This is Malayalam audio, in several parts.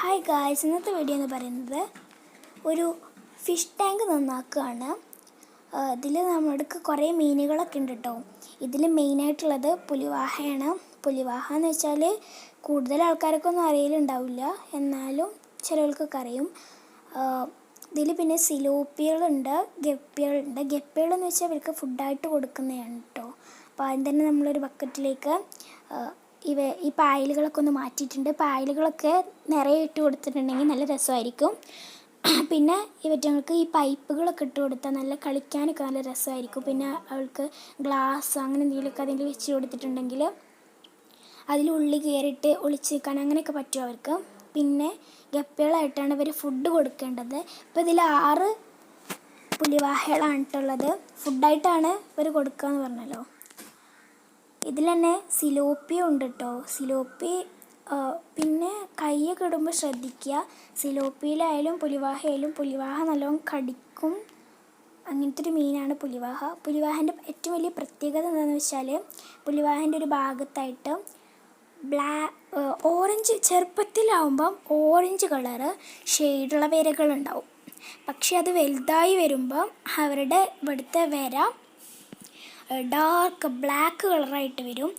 ഹായ് ഗായ്സ്, ഇന്നത്തെ വീഡിയോ എന്ന് പറയുന്നത് ഒരു ഫിഷ് ടാങ്ക് നന്നാക്കുകയാണ്. ഇതിൽ നമ്മുടെ കുറേ മീനുകളൊക്കെ ഉണ്ട് കേട്ടോ. ഇതിൽ മെയിനായിട്ടുള്ളത് പുലിവാഹയാണ്. പുലിവാഹ എന്ന് വെച്ചാൽ കൂടുതൽ ആൾക്കാർക്കൊന്നും അറിയലുണ്ടാവില്ല, എന്നാലും ചിലർക്കൊക്കെ അറിയും. ഇതിൽ പിന്നെ സിലോപ്പികളുണ്ട്, ഗപ്പികളുണ്ട്. ഗപ്പികളെന്ന് വെച്ചാൽ ഇവർക്ക് ഫുഡായിട്ട് കൊടുക്കുന്നതാണ് കേട്ടോ. അപ്പോൾ ആദ്യം തന്നെ നമ്മളൊരു ബക്കറ്റിലേക്ക് ഈ പായലുകളൊക്കെ ഒന്ന് മാറ്റിയിട്ടുണ്ട്. പായലുകളൊക്കെ നിറയെ ഇട്ട് കൊടുത്തിട്ടുണ്ടെങ്കിൽ നല്ല രസമായിരിക്കും. പിന്നെ ഇവറ്റങ്ങൾക്ക് ഈ പൈപ്പുകളൊക്കെ ഇട്ട് കൊടുത്താൽ നല്ല കളിക്കാനൊക്കെ നല്ല രസമായിരിക്കും. പിന്നെ അവൾക്ക് ഗ്ലാസ് അങ്ങനെ എന്തെങ്കിലുമൊക്കെ അതിൽ വെച്ച് കൊടുത്തിട്ടുണ്ടെങ്കിൽ അതിലുള്ളിൽ കയറിയിട്ട് ഒളിച്ച് നിൽക്കാൻ അങ്ങനെയൊക്കെ പറ്റും അവർക്ക്. പിന്നെ ഗപ്പികളായിട്ടാണ് ഇവർ ഫുഡ് കൊടുക്കേണ്ടത്. ഇപ്പോൾ ഇതിൽ 6 പുലിവാഹകളാണ് ഇട്ടുള്ളത്. ഫുഡായിട്ടാണ് ഇവർ കൊടുക്കുക എന്ന് പറഞ്ഞല്ലോ. ഇതിൽ തന്നെ സിലോപ്പി ഉണ്ട് കേട്ടോ. സിലോപ്പി പിന്നെ കൈയൊക്കെ ഇടുമ്പോൾ ശ്രദ്ധിക്കുക. സിലോപ്പിയിലായാലും പുലിവാഹയായാലും പുലിവാഹ നല്ലോണം കടിക്കും. അങ്ങനത്തെ ഒരു മീനാണ് പുലിവാഹ. പുലിവാഹൻ്റെ ഏറ്റവും വലിയ പ്രത്യേകത എന്താണെന്ന് വെച്ചാൽ പുലിവാഹൻ്റെ ഒരു ഭാഗത്തായിട്ട് ഓറഞ്ച്, ചെറുപ്പത്തിലാവുമ്പം ഓറഞ്ച് കളറ് ഷെയ്ഡുള്ള വരകളുണ്ടാവും. പക്ഷെ അത് വലുതായി വരുമ്പം അവരുടെ ഇവിടുത്തെ വര ഡാർക്ക് ബ്ലാക്ക് കളറായിട്ട് വരും.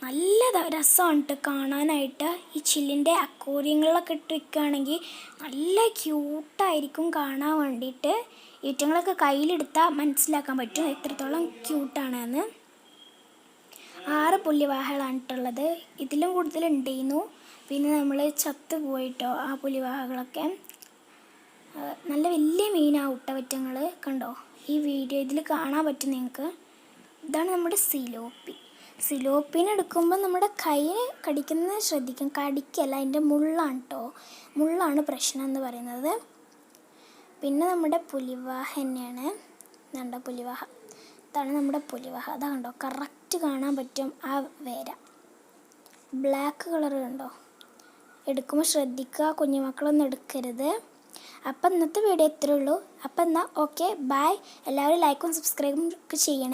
നല്ല രസമാണ് കാണാനായിട്ട്. ഈ ചില്ലിൻ്റെ അക്വേറിയങ്ങളിലൊക്കെ ഇട്ട് വയ്ക്കുകയാണെങ്കിൽ നല്ല ക്യൂട്ടായിരിക്കും കാണാൻ വേണ്ടിയിട്ട്. ഈറ്റങ്ങളൊക്കെ കയ്യിലെടുത്താൽ മനസ്സിലാക്കാൻ പറ്റും എത്രത്തോളം ക്യൂട്ടാണെന്ന്. 6 പുലിവാഹകളാണ് ഇട്ടുള്ളത്. ഇതിലും കൂടുതലുണ്ടായിരുന്നു. പിന്നെ നമ്മൾ ചത്ത് പോയിട്ടോ ആ പുലിവാഹകളൊക്കെ. നല്ല വലിയ മീനാവും ഇട്ടവറ്റങ്ങൾ കണ്ടോ. ഈ വീഡിയോ ഇതിൽ കാണാൻ പറ്റും നിങ്ങൾക്ക്. ഇതാണ് നമ്മുടെ സിലോപ്പി. സിലോപ്പിനെ എടുക്കുമ്പോൾ നമ്മുടെ കയ്യിൽ കടിക്കുന്നത് ശ്രദ്ധിക്കും. കടിക്കല്ല, അതിൻ്റെ മുള്ളാണ് കേട്ടോ. മുള്ളാണ് പ്രശ്നം എന്ന് പറയുന്നത്. പിന്നെ നമ്മുടെ പുലിവാഹ തന്നെയാണ്. ഇതാണ്ടോ പുലിവാഹ. ഇതാണ് നമ്മുടെ പുലിവാഹ. അതാ കണ്ടോ, കറക്റ്റ് കാണാൻ പറ്റും ആ വേര. ബ്ലാക്ക് കളർ കണ്ടോ. എടുക്കുമ്പോൾ ശ്രദ്ധിക്കുക, കുഞ്ഞുമക്കളൊന്നും എടുക്കരുത്. അപ്പം ഇന്നത്തെ വീഡിയോ ഇത്രയേ ഉള്ളൂ. അപ്പം എന്നാൽ ഓക്കെ, ബൈ. എല്ലാവരും ലൈക്കും സബ്സ്ക്രൈബും ഒക്കെ ചെയ്യണേ.